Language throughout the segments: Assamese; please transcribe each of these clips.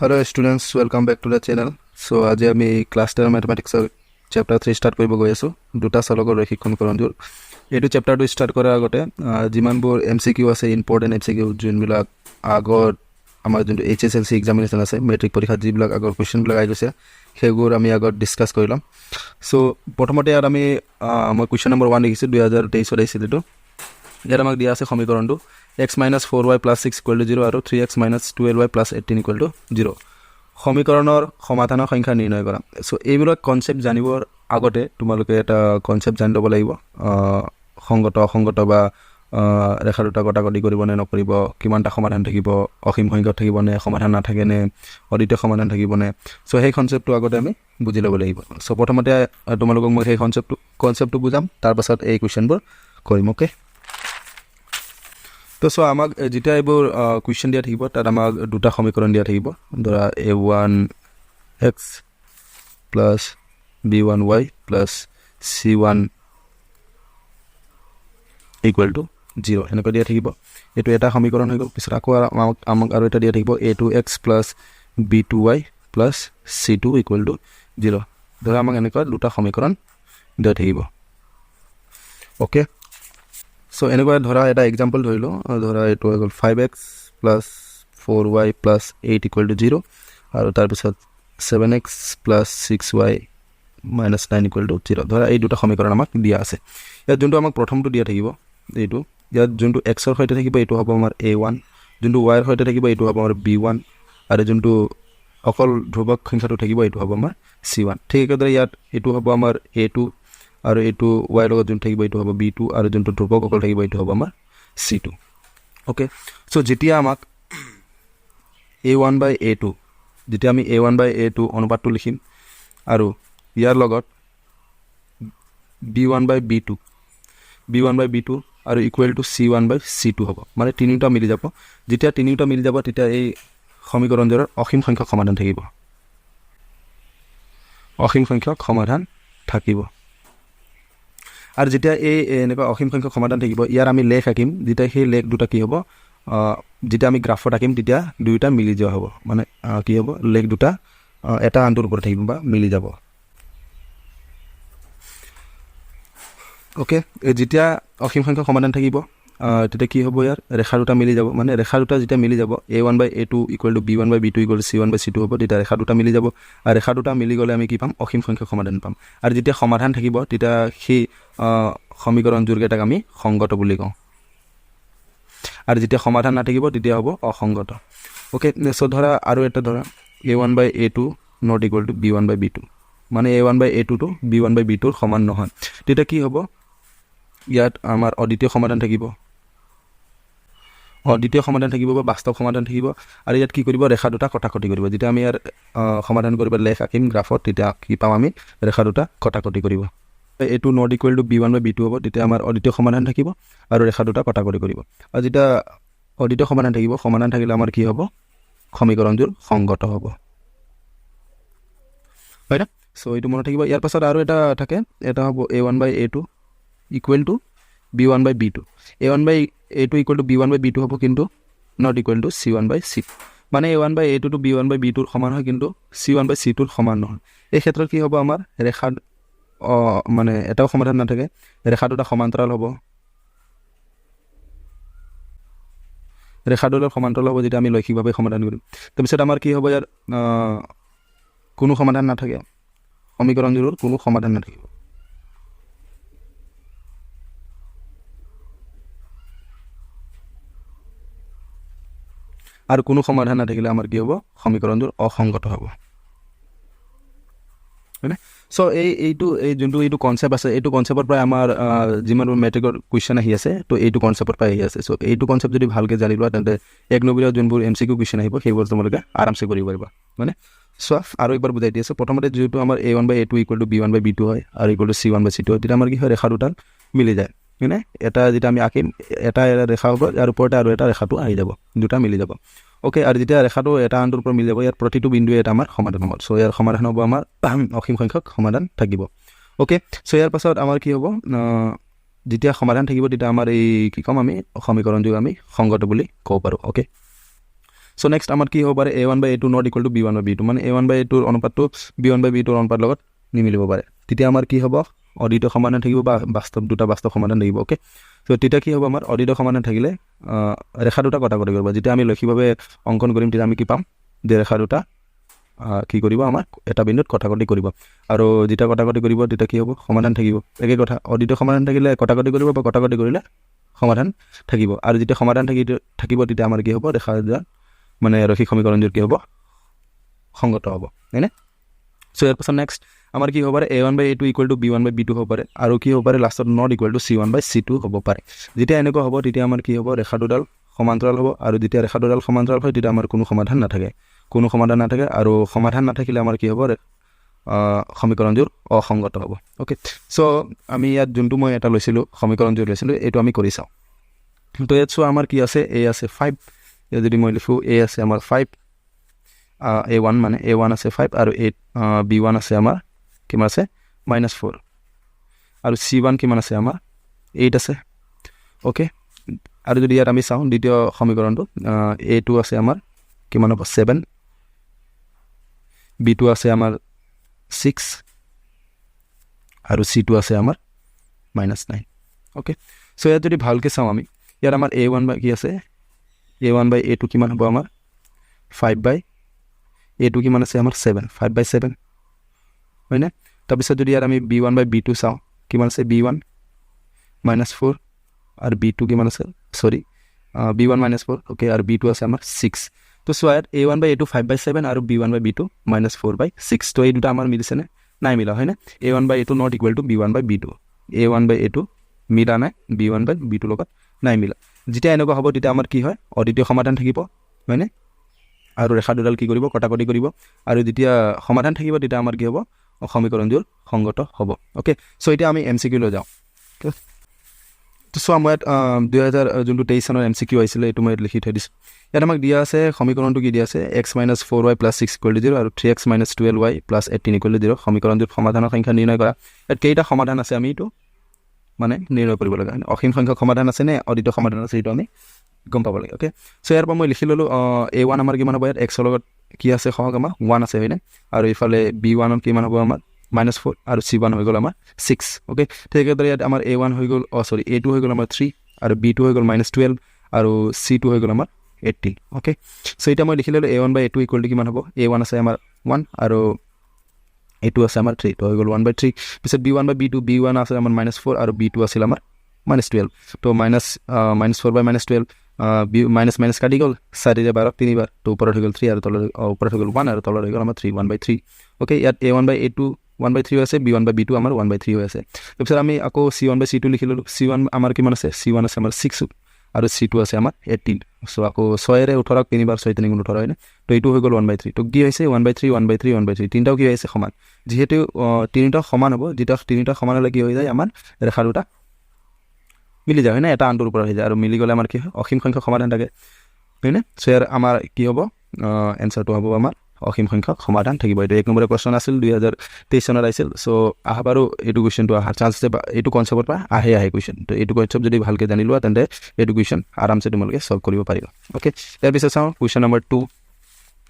Hello students, welcome back to the channel. So আজি আমি ক্লাস 10 ম্যাথমেটিক্সৰ চ্যাপ্টাৰ 3 স্টাৰ্ট কৰিব গৈ আছো দুটা চলকৰ ৰৈখিকখন কৰণ এইটো চ্যাপ্টাৰটো স্টাৰ্ট কৰাৰ আগতে যিমানবোৰ MCQ আছে ইম্পৰ্টেন্ট MCQ যোনবিলাক আগৰ আমাৰ যোনটো Hslc এক্সামিনেশন আছে মেট্ৰিক পৰীক্ষাত যিবিলাক আগৰ কোৱেশ্চনবিলাক আহি গৈছে সেইবোৰ আমি আগত ডিসকাস কৰিলাম সো প্ৰথমতে আমি মই কোৱেশ্চন নম্বৰ 1 লিখিছো 2023 ত আহিছিল এটো ইয়াত আমাক দিয়া আছে সমীকৰণটো x minus 4y plus 6 equal to 0 আৰু 3x minus 12y plus 18 equal to 0 সমীকৰণৰ সমাধানৰ সংখ্যা নিৰ্ণয় কৰা সো এইবিলাক কনসেপ্ট জানিবৰ আগতে তোমালোকে এটা কনসেপ্ট জানি ল'ব লাগিব সংগত অসংগত বা ৰেখা দুটা কটাকটি কৰিব নে নকৰিব কিমানটা সমাধান থাকিব অসীম সংখ্যক থাকিব নে সমাধান নাথাকে নে অদ্বিতীয় সমাধান থাকিব নে সো সেই কনসেপ্টটো আগতে আমি বুজি ল'ব লাগিব সো প্ৰথমতে তোমালোকক মই সেই কনসেপ্টটো বুজাম তাৰ পাছত এই কোৱেশ্চনবোৰ কৰিম ওকে তো সো আমাক যেটা এইবোৰ কোৱেশ্চন দিয়া থাকিব তাত আমাক দুটা সমীকৰণ দিয়া থাকিব ধৰা a1x plus b1y plus c1 equal to 0 এনেকৈ দিয়া থাকিব এটো এটা সমীকৰণ হৈ গ'ল পিছত আকৌ আমাক আৰু এটা দিয়া থাকিব a2x plus b2y plus c2 equal to 0 ধৰা আমাক এনেকৈ দুটা সমীকৰণ দিয়া থাকিব ওকে সো এনেকুৱা ধৰা এটা এক্সাম্পল ধৰিলো ধৰা এটো হৈ গ'ল 5x plus 4y plus 8 equal to 0 আৰু তাৰ পিছত 7x plus 6y minus 9 equal to 0 ধৰা এই দুটা সমীকৰণ আমাক দিয়া আছে ইয়াত যোনটো আমাক প্ৰথমটো দিয়া থাকিব এইটো ইয়াত যোনটো x ৰ সৈতে থাকিব এইটো হ'ব আমাৰ a1 যোনটো y ৰ সৈতে থাকিব এইটো হ'ব আমাৰ b1 আৰু যোনটো অকল ধ্ৰুবক সংখ্যাটো থাকিব এইটো হ'ব আমাৰ c1 ঠিক একেদৰে ইয়াত এইটো হ'ব আমাৰ a2 আৰু এইটো y লগত যোন থাকিব এইটো হ'ব b2 আৰু যোনটো ধ্ৰুবক অকল থাকিব এইটো হ'ব আমাৰ c2 ওকে সো যেতিয়া আমাক a1/a2 যেতিয়া আমি a1/a2 অনুপাতটো লিখিম আৰু ইয়াৰ লগত b1/b2 আৰু ইকুৱেল টু c1/c2 হ'ব মানে তিনিটা মিলি যাব যেতিয়া তিনিটা মিলি যাব তেতিয়া এই সমীকৰণটোৰ অসীম সংখ্যক সমাধান থাকিব অসীম সংখ্যক সমাধান থাকিব আৰু যেতিয়া এই এনেকুৱা অসীম সংখ্যক সমাধান থাকিব ইয়াৰ আমি লেখ আঁকিম যেতিয়া সেই লেখ দুটা কি হ'ব যেতিয়া আমি গ্ৰাফত আঁকিম তেতিয়া দুইটা মিলি যোৱা হ'ব মানে কি হ'ব লেখ দুটা এটা আনটোৰ ওপৰত থাকিব বা মিলি যাব ওকে যেতিয়া অসীম সংখ্যক সমাধান থাকিব তেতিয়া কি হ'ব ইয়াৰ ৰেখা দুটা মিলি যাব মানে ৰেখা দুটা যেতিয়া মিলি যাব a1/a2 equal to b1/b2 equal to c1/c2 হ'ব তেতিয়া ৰেখা দুটা মিলি যাব আৰু ৰেখা দুটা মিলি গ'লে আমি কি পাম অসীম সংখ্যক সমাধান পাম আৰু যেতিয়া সমাধান থাকিব তেতিয়া সেই সমীকৰণটোৰ কেইটাক আমি সংগত বুলি কওঁ আৰু যেতিয়া সমাধান নাথাকিব তেতিয়া হ'ব অসংগত ওকে সো ধৰা আৰু এটা ধৰা a1/a2 not equal to b1/b2 মানে a1/a2 টো b1/b2 ৰ সমান নহয় তেতিয়া কি হ'ব ইয়াত আমাৰ অদ্বিতীয় সমাধান থাকিব বা বাস্তৱ সমাধান থাকিব আৰু ইয়াত কি কৰিব ৰেখা দুটা কটাকটি কৰিব যেতিয়া আমি ইয়াৰ সমাধান কৰিব লেখ আঁকিম গ্ৰাফত তেতিয়া কি পাম আমি ৰেখা দুটা কটাকটি কৰিব এইটো নট ইকুৱেল টু b1/b2 হ'ব তেতিয়া আমাৰ অদ্বিতীয় সমাধান থাকিব আৰু ৰেখা দুটা কটাকটি কৰিব আৰু যেতিয়া অদ্বিতীয় সমাধান থাকিব সমাধান থাকিলে আমাৰ কি হ'ব সমীকৰণটোৰ সংগত হ'ব হয় না সো এইটো মনত থাকিব ইয়াৰ পাছত আৰু এটা থাকে এটা হ'ব a1/a2 equal to b1/b2 a1/a2 equal to b1/b2 হ'ব কিন্তু not equal to c1/c2 মানে a1/a2 to b1/b2 ৰ সমান হয় কিন্তু c1/c2 ৰ সমান নহয় এই ক্ষেত্ৰত কি হ'ব আমাৰ ৰেখা মানে এটাও সমাধান নাথাকে ৰেখা দুটা সমান্তৰাল হ'ব ৰেখা দুটাৰ সমান্তৰাল হ'ব যেতিয়া আমি লৈখিকভাৱে সমাধান কৰিম তাৰপিছত আমাৰ কি হ'ব ইয়াৰ কোনো সমাধান নাথাকে সমীকৰণটোৰ কোনো সমাধান নাথাকিব আৰু কোনো সমাধান নাথাকিলে আমাৰ কি হ'ব সমীকৰণটোৰ অসংগত হ'ব হয়নে সো এইটো যোনটো এইটো কনসেপ্ট আছে এইটো কনসেপ্টৰ পৰা আমাৰ যিমানবোৰ মেট্ৰিকৰ কোৱেশ্চন আহি আছে তো এইটো কনসেপ্টৰ পৰা আহি আছে সো এইটো কনসেপ্ট যদি ভালকৈ জানি লোৱা তেন্তে এক নম্বৰীয়া যোনবোৰ MCQ কোৱেশ্চন আহিব সেইবোৰ তোমালোকে আৰামছে কৰিব পাৰিবা মানে সো আৰু একবাৰ বুজাই দি আছো প্ৰথমতে যেটো আমাৰ a1/a2 equal to b1/b2 হয় আৰু equal to c1/c2 তেতিয়া আমাৰ কি হয় ৰেখা দুটা মিলি যায় মানে এটা যেটা আমি আঁকিম এটা ৰেখা হ'ব আৰু ওপৰতে আৰু এটা ৰেখাটো আহি যাব দুটা মিলি যাব ওকে আৰু যেতিয়া ৰেখাটো এটা আনটোৰ ওপৰত মিলি যাব ইয়াৰ প্ৰতিটো বিন্দুৱে এটা আমাৰ সমাধান হ'ব সো ইয়াৰ সমাধান হ'ব আমাৰ অসীম সংখ্যক সমাধান থাকিব ওকে সো ইয়াৰ পাছত আমাৰ কি হ'ব যেতিয়া সমাধান থাকিব তেতিয়া আমাৰ এই কি কম আমি সমীকৰণটো আমি সংগত বুলি ক'ব পাৰো ওকে সো নেক্সট আমাৰ কি হ'ব পাৰে a1/a2 not equal to b1/b2 মানে a1/a2 অনুপাতটো b1/b2 অনুপাতৰ লগত নিমিলিব পাৰে তেতিয়া আমাৰ কি হ'ব অদিত সমাধান থাকিব বা বাস্তৱ দুটা বাস্তৱ সমাধান থাকিব ওকে সো তেতিয়া কি হ'ব আমাৰ অদিত সমাধান থাকিলে ৰেখা দুটা কটাকটি কৰিব যেতিয়া আমি লৈখিকভাৱে অংকন কৰিম তেতিয়া আমি কি পাম যে ৰেখা দুটা কি কৰিব আমাৰ এটা বিন্দুত কটাকটি কৰিব আৰু যেতিয়া কটাকটি কৰিব তেতিয়া কি হ'ব সমাধান থাকিব একে কথা অদিত সমাধান থাকিলে কটাকটি কৰিব বা কটাকটি কৰিলে সমাধান থাকিব আৰু যেতিয়া সমাধান থাকিব তেতিয়া আমাৰ কি হ'ব ৰেখা দুটা মানে ৰৈখিক সমীকৰণবোৰ কি হ'ব সংগত হ'ব হয়নে সো ইয়াৰ পাছত নেক্সট আমাৰ কি হ'ব পাৰে a1/a2 ইকুৱেল টু b1/b2 হ'ব পাৰে আৰু কি হ'ব পাৰে লাষ্টত নট ইকুৱেল টু c1/c2 হ'ব পাৰে যেতিয়া এনেকুৱা হ'ব তেতিয়া আমাৰ কি হ'ব ৰেখা দুডাল সমান্তৰাল হ'ব আৰু যেতিয়া ৰেখা দুডাল সমান্তৰাল হয় তেতিয়া আমাৰ কোনো সমাধান নাথাকে আৰু সমাধান নাথাকিলে আমাৰ কি হ'ব সমীকৰণবোৰ অসংগত হ'ব ওকে সো আমি ইয়াত যোনটো মই এটা লৈছিলোঁ সমীকৰণবোৰ লৈছিলোঁ এইটো আমি কৰি চাওঁ তো ইয়াত চোৱা আমাৰ কি আছে a আছে 5 ইয়াত যদি মই লিখোঁ a আছে আমাৰ 5 a1 মানে a1 আছে 5 আৰু b1 আছে আমাৰ কিমান আছে -4 আৰু c1 কিমান আছে আমাৰ 8 আছে ওকে আৰু যদি ইয়াত আমি চাওঁ দ্বিতীয় সমীকৰণটো a2 আছে আমাৰ কিমান হ'ব 7 b2 আছে আমাৰ 6 আৰু c2 আছে আমাৰ -9 ওকে সো ইয়াত যদি ভালকে চাওঁ আমি ইয়াত আমাৰ a1 কি আছে a1/a2 কিমান হ'ব আমাৰ 5/a2 কিমান আছে আমাৰ 7 5/7 হয়নে তাৰপিছত যদি ইয়াত আমি b1/b2 চাওঁ কিমান আছে b1 -4 আৰু b2 কিমান আছে সৰি b1 -4 ওকে আৰু b2 আছে আমাৰ 6 তো চোৱা ইয়াত a1/a2 5/7 আৰু b1/b2 -4/6 তো এই দুটা আমাৰ মিলিছেনে নাই মিলা হয়নে a1/a2 not equal to b1/b2 a1/a2 মিলা নাই b1/b2 লগত নাই মিলা যেতিয়া এনেকুৱা হ'ব তেতিয়া আমাৰ কি হয় অদ্বিতীয় সমাধান থাকিব হয়নে আৰু ৰেখা দুডাল কি কৰিব কটাকটি কৰিব আৰু যেতিয়া সমাধান থাকিব তেতিয়া আমাৰ কি হ'ব সমীকৰণবোৰ সংগত হ'ব ওকে সো এতিয়া আমি MCQ লৈ যাওঁ তো চোৱা মই 2023 চনৰ MCQ আহিছিলে এইটো মই লিখি থৈ দিছোঁ ইয়াত আমাক দিয়া আছে সমীকৰণটো কি দিয়া আছে x - 4y + 6 = 0 আৰু 3x - 12y + 18 = 0 সমীকৰণটোৰ সমাধানৰ সংখ্যা নিৰ্ণয় কৰা ইয়াত কেইটা সমাধান আছে আমি এইটো মানে নিৰ্ণয় কৰিব লাগে অসীম সংখ্যক সমাধান আছে নে অদ্বিত সমাধান আছে এইটো আমি গম পাব লাগে ওকে সো ইয়াৰ পৰা মই লিখি ল'লোঁ a1 আমাৰ কিমান হ'ব ইয়াত x ৰ লগত কি আছে সহগ আমাৰ 1 আছে হয়নে আৰু ইফালে b1 কিমান হ'ব আমাৰ -4 আৰু c1 হৈ গ'ল আমাৰ 6 ওকে ঠিক একেদৰে ইয়াত আমাৰ a1 হৈ গ'ল a2 হৈ গ'ল আমাৰ 3 আৰু b2 হৈ গ'ল -12 আৰু c2 হৈ গ'ল আমাৰ 18 ওকে সো এতিয়া মই লিখি ল'লোঁ a1/a2 ইকুৱেল টু কিমান হ'ব a1 আছে আমাৰ 1 আৰু a2 আছে আমাৰ 3 তো হৈ গ'ল 1/3 পিছত b1/b2 b1 আছে আমাৰ -4 আৰু b2 আছিল আমাৰ -12 তো -4/-12 মাইনাছ কাটি গ'ল 4 ৰে 12 তিনিবাৰ তো ওপৰত হৈ গ'ল 3 আৰু তলত ওপৰত হৈ গ'ল 1 আৰু তলত হৈ গ'ল আমাৰ 3 1/3 ওকে ইয়াত a1/a2 1/3 হৈ আছে b1/b2 আমাৰ 1/3 হৈ আছে তাৰপিছত আমি আকৌ c1/c2 লিখি ল'লোঁ c1 আমাৰ কিমান আছে c1 আছে আমাৰ 6 আৰু c2 আছে আমাৰ 18 সো আকৌ 6 ৰে 18 তিনিবাৰ 6 3 18 হয়নে তো এইটো হৈ গ'ল 1/3 তো কি হৈছে 1/3 1/3 1/3 তিনিটাও কি হৈছে সমান যেহেতু তিনিটা সমান হ'ব যেতিয়া তিনিটা সমান হ'লে কি হৈ যায় আমাৰ ৰেখা দুটা মিলি যায় হয়নে এটা আনটোৰ ওপৰত হৈ যায় আৰু মিলি গ'লে আমাৰ কি হয় অসীম সংখ্যক সমাধান থাকে হয়নে সো ইয়াৰ আমাৰ কি হ'ব এনচাৰটো হ'ব আমাৰ অসীম সংখ্যক সমাধান থাকিব এইটো 1 নম্বৰ কোৱেশ্চন আছিল 2023 চনত আহিছিল সো আহাবাৰো এইটো কুৱেশ্চনটো অহাৰ চান্স আছে এইটো কনচেপ্টৰ পৰা আহে কুৱেশ্চন তো এইটো কনচেপ্ট যদি ভালকৈ জানি লোৱা তেন্তে এইটো কুৱেশ্চন আৰামছে তোমালোকে সলভ কৰিব পাৰিবা ওকে ইয়াৰ পিছত চাওঁ কুৱেশ্চন নম্বৰ 2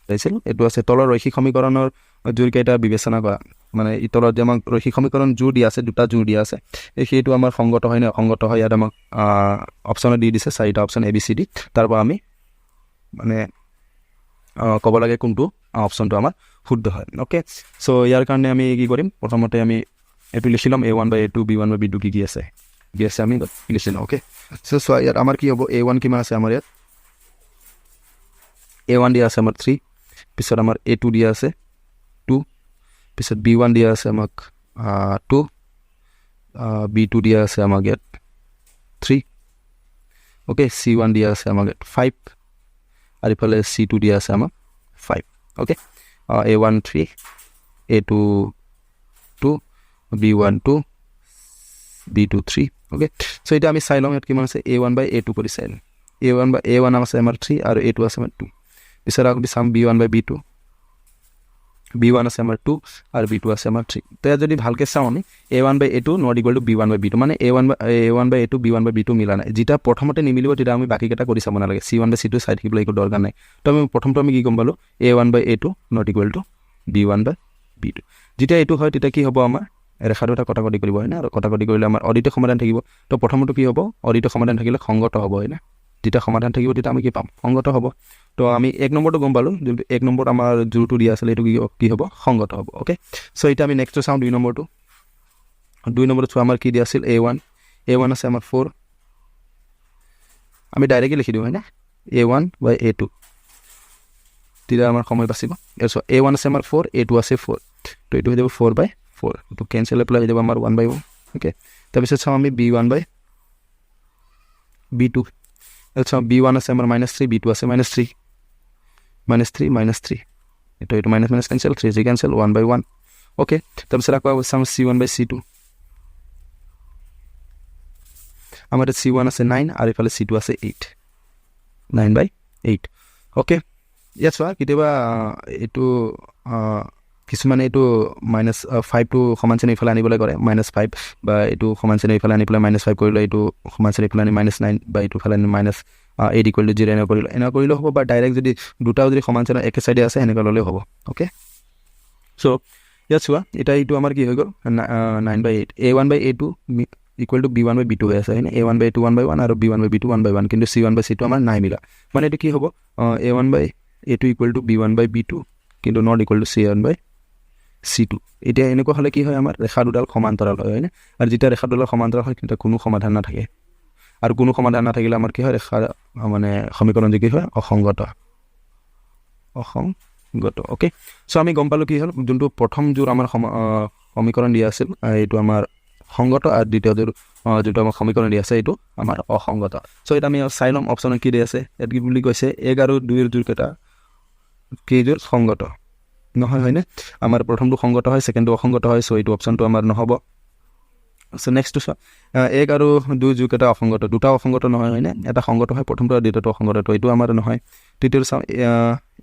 আহিছিল এইটো আছে তলৰ ৰৈখিক সমীকৰণৰ জোৰকেইটা বিবেচনা কৰা মানে ই তলত যে আমাক ৰৈখিক সমীকৰণ জোৰ দিয়া আছে দুটা জোৰ দিয়া আছে সেইটো আমাৰ সংগত হয় নে অসংগত হয় ইয়াত আমাক অপশ্যনত দি দিছে 4টা অপশ্যন ABCD তাৰ পৰা আমি মানে ক'ব লাগে কোনটো অপশ্যনটো আমাৰ শুদ্ধ হয় ওকে সো ইয়াৰ কাৰণে আমি কি কৰিম প্ৰথমতে আমি এইটো লিখি ল'ম a1/a2 b1/b2 কি আছে আমি লিখি ল'ম ওকে সো চোৱা ইয়াত আমাৰ কি হ'ব a1 কিমান আছে আমাৰ ইয়াত a1 দিয়া আছে আমাৰ 3 পিছত আমাৰ a2 দিয়া আছে 2 পিছত b1 দিয়া আছে আমাক 2 b2 দিয়া আছে আমাক ইয়াত 3 ওকে c1 দিয়া আছে আমাক 5 আৰু ইফালে c2 দিয়া আছে আমাক 5 okay a1 3 a2 2 b1 2 b2 3 okay so এটা আমি চাই লওঁ ইয়াত কিমান আছে a1/a2 কৰি চাই লওঁ a1 আছে আমাৰ 3 আৰু a2 আছে আমাৰ 2 পিছত আকৌ চাম b1/b2 b1 আছে আমাৰ 2 আৰু b2 আছে আমাৰ 3 তো ইয়াত যদি ভালকৈ চাওঁ আমি a1/a2 not equal to b1/b2 মানে a1/a2 b1/b2 মিলা নাই যেতিয়া প্ৰথমতে নিমিলিব তেতিয়া আমি বাকীকেইটা কৰি চাব নালাগে c1/c2 চাই থাকিবলৈ একো দৰকাৰ নাই তো আমি প্ৰথমটো আমি কি গম পালোঁ a1/a2 not equal to b1/b2 যেতিয়া এইটো হয় তেতিয়া কি হ'ব আমাৰ ৰেখা দুটা কটাকটি কৰিব হয় না আৰু কটাকটি কৰিলে আমাৰ অদিত সমাধান থাকিব তো প্ৰথমটো কি হ'ব অদিত সমাধান থাকিলে সংগত হ'ব হয় না যেতিয়া সমাধান থাকিব তেতিয়া আমি কি পাম সংগত হ'ব তো আমি 1 নম্বৰটো গম পালোঁ যোনটো 1 নম্বৰত আমাৰ জোৰটো দিয়া আছিলে এইটো কি হ'ব সংগত হ'ব ওকে সো এতিয়া আমি নেক্সটটো চাওঁ 2 নম্বৰটো 2 নম্বৰত চোৱা আমাৰ কি দিয়া আছিল a1 আছে আমাৰ 4 আমি ডাইৰেক্টলি লিখি দিওঁ হয় না a1/a2 তেতিয়া আমাৰ সময় বাচিব সো a1 আছে আমাৰ 4 a2 আছে 4 তো এইটো হৈ যাব 4/4 তো কেনসেল এপ্লাই হৈ যাব আমাৰ 1/1 ওকে তাৰপিছত চাওঁ আমি b1/b2 আচ্ছা b1 আছে আমাৰ -3 b2 আছে -3 এইটো মাইনাছ কেনসেল 3 কেনসেল 1/1 ওকে তাৰপিছত আকৌ চাওঁ c1/c2 আমাৰ c1 আছে 9 আৰু ইফালে c2 আছে 8 9/8 ওকে ইয়াত চোৱা কেতিয়াবা এইটো কিছুমানে এইটো -5 টো সমান শ্ৰেণী ইফালে আনিবলৈ কৰে -5 বা এইটো সমান শ্ৰেণী ইফালে আনি পেলাই -5 কৰিলে এইটো সমান শ্ৰেণী ইফালে আনি -9 বা এইটো ফালে আনি -8 ইকুৱেল টু 0 এনেকুৱা কৰিলেও হ'ব বা ডাইৰেক্ট যদি দুটাও যদি সমান শ্ৰেণী একে চাইডে আছে এনেকুৱা ল'লেও হ'ব ওকে চ' ইয়াত চোৱা এতিয়া এইটো আমাৰ কি হৈ গ'ল 9/8 a1/a2 ইকুৱেল টু b1/b2 হৈ আছে হয়নে a1/a2 1/1 আৰু b1/b2 1/1 কিন্তু c1/c2 আমাৰ নাই মিলা মানে এইটো কি হ'ব a1/a2 ইকুৱেল টু b1/b2 কিন্তু নট ইকুৱেল টু c1/c2 এতিয়া এনেকুৱা হ'লে কি হয় আমাৰ ৰেখা দুডাল সমান্তৰাল হয় না আৰু যেতিয়া ৰেখা দুডাল সমান্তৰাল হয় কিন্তু কোনো সমাধান নাথাকে আৰু কোনো সমাধান নাথাকিলে আমাৰ কি হয় ৰেখা মানে সমীকৰণ কি হয় অসংগত ওকে সো আমি গম পালোঁ কি হ'ল যোনটো প্ৰথম জোৰ আমাৰ সমীকৰণ দিয়া আছিল এইটো আমাৰ সংগত আৰু দ্বিতীয় জোৰ যোনটো আমাৰ সমীকৰণ দিয়া আছে এইটো আমাৰ অসংগত সো এটা আমি চাই ল'ম অপশ্যনত কি দিয়া আছে ইয়াত কি বুলি কৈছে 1 আৰু 2 জোৰ কেইটা কি জোৰ সংগত নহয় হয়নে আমাৰ প্ৰথমটো সংগত হয় সেকেন্ডটো অসংগত হয় সো এইটো অপশ্যনটো আমাৰ নহ'ব সো নেক্সটটো চোৱা 1 আৰু 2 জোৰ কেইটা অসংগত দুটা অসংগত নহয় হয়নে এটা সংগত হয় প্ৰথমটো আৰু দ্বিতীয়টো অসংগত তো এইটো আমাৰ নহয় তৃতীয়টো চাওঁ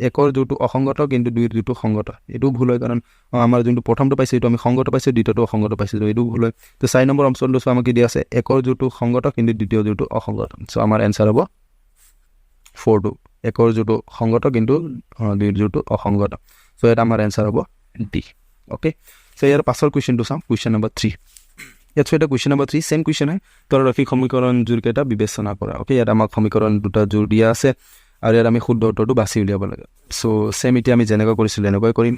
1ৰ জোৰটো অসংগত কিন্তু 2ৰ জোৰটো সংগত এইটো ভুল হয় কাৰণ আমাৰ যোনটো প্ৰথমটো পাইছে এইটো আমি সংগত পাইছোঁ দ্বিতীয়টো অসংগত পাইছোঁ এইটো ভুল হয় তো 4 নম্বৰ অপশ্যনটো চোৱা আমাক দিয়া আছে 1ৰ জোৰটো সংগত কিন্তু দ্বিতীয় জোৰটো অসংগত সো আমাৰ এনসাৰ হ'ব 4 1ৰ জোৰটো সংগত কিন্তু 2ৰ জোৰটো অসংগত সো এটা আমাৰ এনসাৰ হ'ব ডি ওকে সো ইয়াৰ পাছৰ কুৱেশ্যনটো চাওঁ কুৱেশ্যন নম্বৰ 3 ইয়াত এটা কুৱেশ্যন নম্বৰ 3 সেম কুৱেশ্যন হয় তাৰ ৰৈখিক সমীকৰণ জোৰ কেইটা বিবেচনা কৰা ওকে ইয়াত আমাক সমীকৰণ দুটা জোৰ দিয়া আছে আৰু ইয়াত আমি শুদ্ধ উত্তৰটো বাছি উলিয়াব লাগে সো সেম এতিয়া আমি যেনেকৈ কৰিছিলোঁ এনেকৈ কৰিম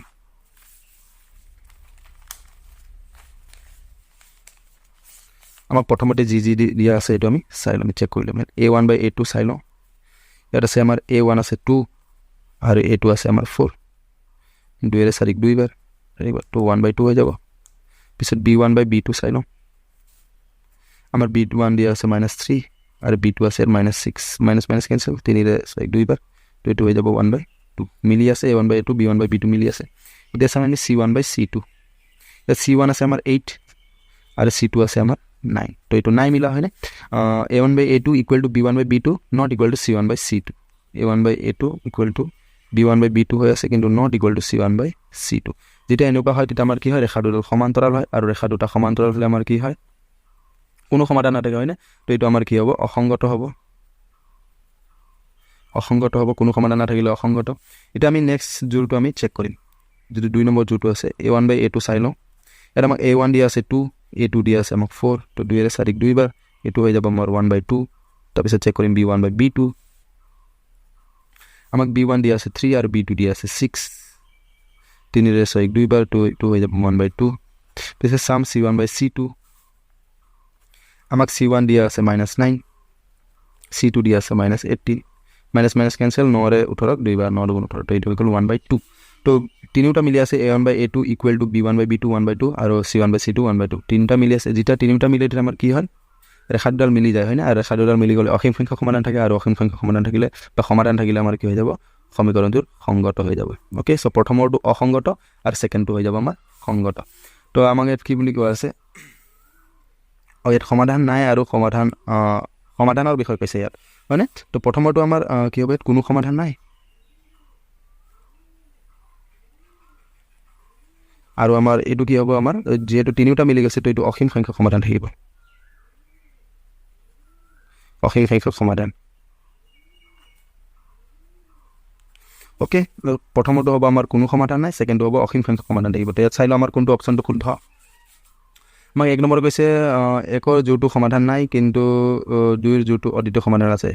আমাক প্ৰথমতে যি দিয়া আছে এইটো আমি চাই ল'ম চেক কৰি ল'ম a1/a2 চাই লওঁ ইয়াত আছে আমাৰ a1 আছে 2 আৰু a2 আছে আমাৰ 4 2 এৰে 4 দুইবাৰ তো 1/2 হৈ যাব পিছত b1/b2 চাই লওঁ আমাৰ b1 দিয়া আছে -3 আৰু b2 আছে -6 কেনসেল 3 এৰে 4 দুইবাৰ তো এইটো হৈ যাব 1/2 মিলি আছে a1/a2 b1/b2 মিলি আছে এতিয়া চাম আমি c1/c2 c1 আছে আমাৰ 8 আৰু c2 আছে আমাৰ 9 তো এইটো 9 মিলা হয়নে a1/a2 equal to b1/b2 not equal to c1/c2 a1/a2 equal to b1/b2 হৈ আছে কিন্তু নট ইকুৱেল টু c1/c2 যেতিয়া এনেকুৱা হয় তেতিয়া আমাৰ কি হয় ৰেখা দুটা সমান্তৰাল হয় আৰু ৰেখা দুটা সমান্তৰাল হ'লে আমাৰ কি হয় কোনো সমাধান নাথাকে হয়নে তো এইটো আমাৰ কি হ'ব অসংগত হ'ব কোনো সমাধান নাথাকিলে অসংগত এতিয়া আমি নেক্সট জোৰটো আমি চেক কৰিম যদি 2 নম্বৰ জোৰটো আছে a1/a2 চাই লওঁ ইয়াত আমাক a1 দিয়া আছে 2 a2 দিয়া আছে আমাক 4 তো 2 এৰে 4 দুইবাৰ এইটো হৈ যাব আমাৰ 1/2 তাৰপিছত চেক কৰিম b1/b2 আমাক b1 দিয়া আছে 3 আৰু b2 দিয়া আছে 6 3 এৰে 4 দুইবাৰ তো এইটো হৈ যাব 1/2 পিছত চাম c1/c2 আমাক c1 দিয়া আছে -9 c2 দিয়া আছে -18 মাইনাছ কেনসেল 9 ৰে 18 দুইবাৰ 9 × 18 তো এইটো হৈ গ'ল 1/2 তো তিনিটা মিলি আছে a1/a2 ইকুৱেল টু b1/b2 1/2 আৰু c1/c2 1/2 তিনিটা মিলি আছে যেতিয়া তিনিটা মিলি তেতিয়া আমাৰ কি হয় ৰেখা দুডাল মিলি যায় হয় না আৰু ৰেখা দুডাল মিলি গ'লে অসীম সংখ্যক সমাধান থাকে আৰু অসীম সংখ্যক সমাধান থাকিলে বা সমাধান থাকিলে আমাৰ কি হৈ যাব সমীকৰণটো সংগত হৈ যাব ওকে সো প্ৰথমৰটো অসংগত আৰু সেকেন্ডটো হৈ যাব আমাৰ সংগত তো আমাক ইয়াত কি বুলি কোৱা আছে ইয়াত সমাধান নাই আৰু সমাধানৰ বিষয় কৈছে ইয়াত হয়নে তো প্ৰথমৰটো আমাৰ কি হ'ব ইয়াত কোনো সমাধান নাই আৰু আমাৰ এইটো কি হ'ব আমাৰ যেহেতু তিনিটা মিলি গৈছে তো এইটো অসীম সংখ্যক সমাধান থাকিব অসীম সংখ্যক সমাধান ওকে প্ৰথমটো হ'ব আমাৰ কোনো সমাধান নাই সেকেন্ডটো হ'ব অসীম সংখ্যক সমাধান থাকিব তো ইয়াত চাই লওঁ আমাৰ কোনটো অপশ্যনটো শুদ্ধ আমাক এক নম্বৰ কৈছে একৰ যোৰটো সমাধান নাই কিন্তু দুইৰ যোৰটো অদ্বিতীয় সমাধান আছে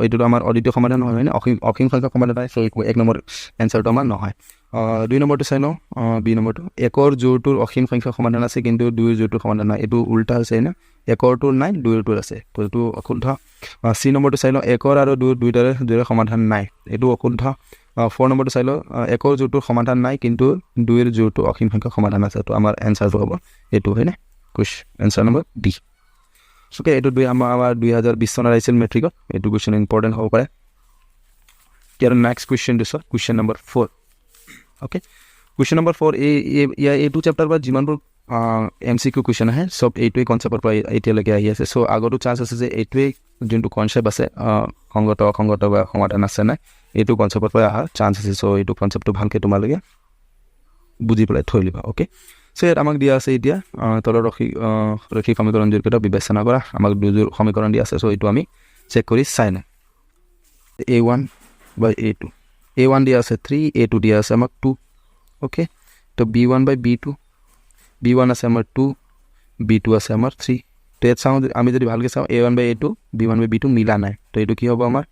এইটোতো আমাৰ অদ্বিতীয় সমাধান নহয় নে অসীম সংখ্যক সমাধান নাই সো এক নম্বৰ এনসাৰটো আমাৰ নহয় দুই নম্বৰটো চাই লওঁ বি নম্বৰটো একৰ যোৰটোৰ অসীম সংখ্যক সমাধান আছে কিন্তু দুইৰ যোৰটোৰ সমাধান নাই এইটো উল্টা হৈছে না একৰটোৰ নাই দুইৰটোৰ আছে তো এইটো অশুদ্ধ সি নম্বৰটো চাই লওঁ একৰ আৰু দুইৰে সমাধান নাই এইটো অশুদ্ধ 4 নম্বৰটো চাই লওঁ একৰ যোৰটোৰ সমাধান নাই কিন্তু দুইৰ যোৰটো অসীম সংখ্যক সমাধান আছে তো আমাৰ এনসাৰটো হ'ব এইটো হয় না answer number D. Okay, it would be our 2020 চনৰ আহিছিল মেট্ৰিকত এইটো কোৱেশ্চন ইম্পৰ্টেন্ট হ'ব পাৰে ইয়াৰ next question this question number 4 okay question number 4 এইটো চেপ্টাৰ বা যিমানবোৰ MCQ কোৱেশ্চন আহে সব এইটোৱে কনসেপ্টৰ পৰা এতিয়ালৈকে আহি আছে সো আগতো চান্স আছে যে এইটোৱে যোনটো কনসেপ্ট আছে সংগত অসংগত বা সমাধান আছে না এইটো কনসেপ্টৰ পৰা আহা চান্স আছে সো এইটো কনসেপ্টটো ভালকে তোমালোকে বুজি পেলাই থৈ লিবা ওকে সো ইয়াত আমাক দিয়া আছে এতিয়া তলৰ ৰৈখিক সমীকৰণ জৰিয়তে বিবেচনা কৰা আমাক দুযোৰ সমীকৰণ দিয়া আছে সো এইটো আমি চেক কৰি চাই না a1 by a2 a1 দিয়া আছে 3 a2 দিয়া আছে আমাক 2 ওকে তো b1 by b2 b1 আছে আমাৰ 2 b2 আছে আমাৰ 3 তো ইয়াত চাওঁ আমি যদি ভালকৈ চাওঁ a1 by a2 b1 by b2 মিলা নাই তো এইটো কি হ'ব আমাৰ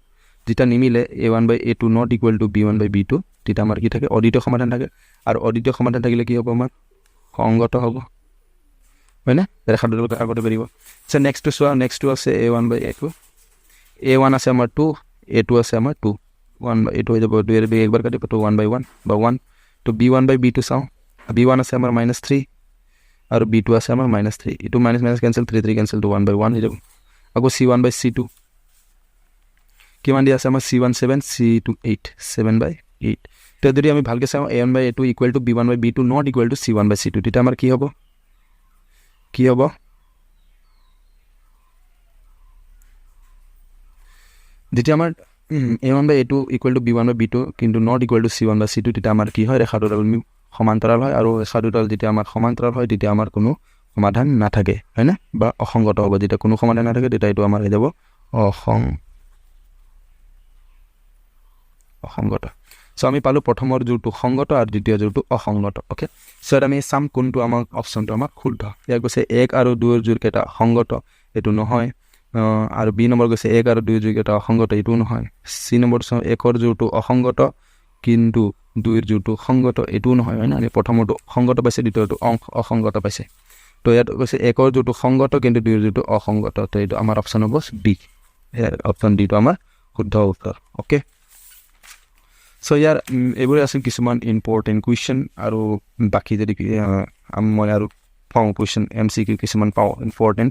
যেটা নিমিলে a1 by a2 not equal to b1 by b2 তেটা আমাৰ কি থাকে অদ্বিতীয় সমাধান থাকে আৰু অদ্বিতীয় সমাধান থাকিলে কি হ'ব আমাৰ সংগত হ'ব হয়নে ৰেখাটো আগতে বেৰিব সো নেক্সট চোৱা নেক্সটটো আছে a1 by a2 a1 আছে আমাৰ 2 a2 আছে আমাৰ 2 1 by a2 হৈ যাব 2 এৰ একবাৰ কাটিব তো 1 by 1 বা 1 তো b1 by b2 চাওঁ b1 আছে আমাৰ -3 আৰু b2 আছে আমাৰ -3 এটো মাইনাস মাইনাস ক্যান্সেল 3 ক্যান্সেল তো 1 by 1 হৈ যাব আকৌ c1 by c2 কিমান দিয়া আছে আমাৰ c1 7 c2 8 7 by 8 তো যদি আমি ভালকৈ চাওঁ a1 by a2 equal to b1 by b2 not equal to c1 by c2 তেতিয়া আমাৰ কি হ'ব যেতিয়া আমাৰ a1 by a2 equal to b1 by b2 কিন্তু not equal to c1 by c2 তেতিয়া আমাৰ কি হয় ৰেখাটোৰ সমান্তৰাল হয় আৰু ৰেখাটোৰ যেতিয়া আমাৰ সমান্তৰাল হয় তেতিয়া আমাৰ কোনো সমাধান নাথাকে হয় না বা অসংগত হ'ব যেতিয়া কোনো সমাধান নাথাকে তেতিয়া এটো আমাৰ হৈ যাব অসংগত সো আমি পালো প্ৰথমৰ যোৰটো সংগত আৰু দ্বিতীয় যোৰটো অসংগত ওকে সো আমি সাম কোনটো আমাৰ অপচনটো আমাৰ শুদ্ধ ইয়া কৈছে 1 আৰু 2 এৰ যোৰ কেটা সংগত এটো নহয় আৰু বি নম্বৰ কৈছে 1 আৰু 2 যোৰ কেটা অসংগত এটো নহয় সি নম্বৰ 1 এৰ যোৰটো অসংগত কিন্তু 2 এৰ যোৰটো সংগত এটো নহয় হয় না আমি প্ৰথমটো সংগত পাইছে দ্বিতীয়টো অসংগত পাইছে তো ইয়াত কৈছে 1 এৰ যোৰটো সংগত কিন্তু 2 এৰ যোৰটো অসংগত তো এটো আমাৰ অপচন হ'ব বি অপচন ডি টো আমাৰ শুদ্ধ উত্তৰ ওকে সো ইয়াৰ এইবোৰ আছিল কিছুমান ইম্পৰ্টেন্ট কোৱেশ্চন আৰু বাকি যদি মই আৰু পাওঁ কোৱেশ্চন MCQ কিছুমান পাওঁ ইম্পৰ্টেন্ট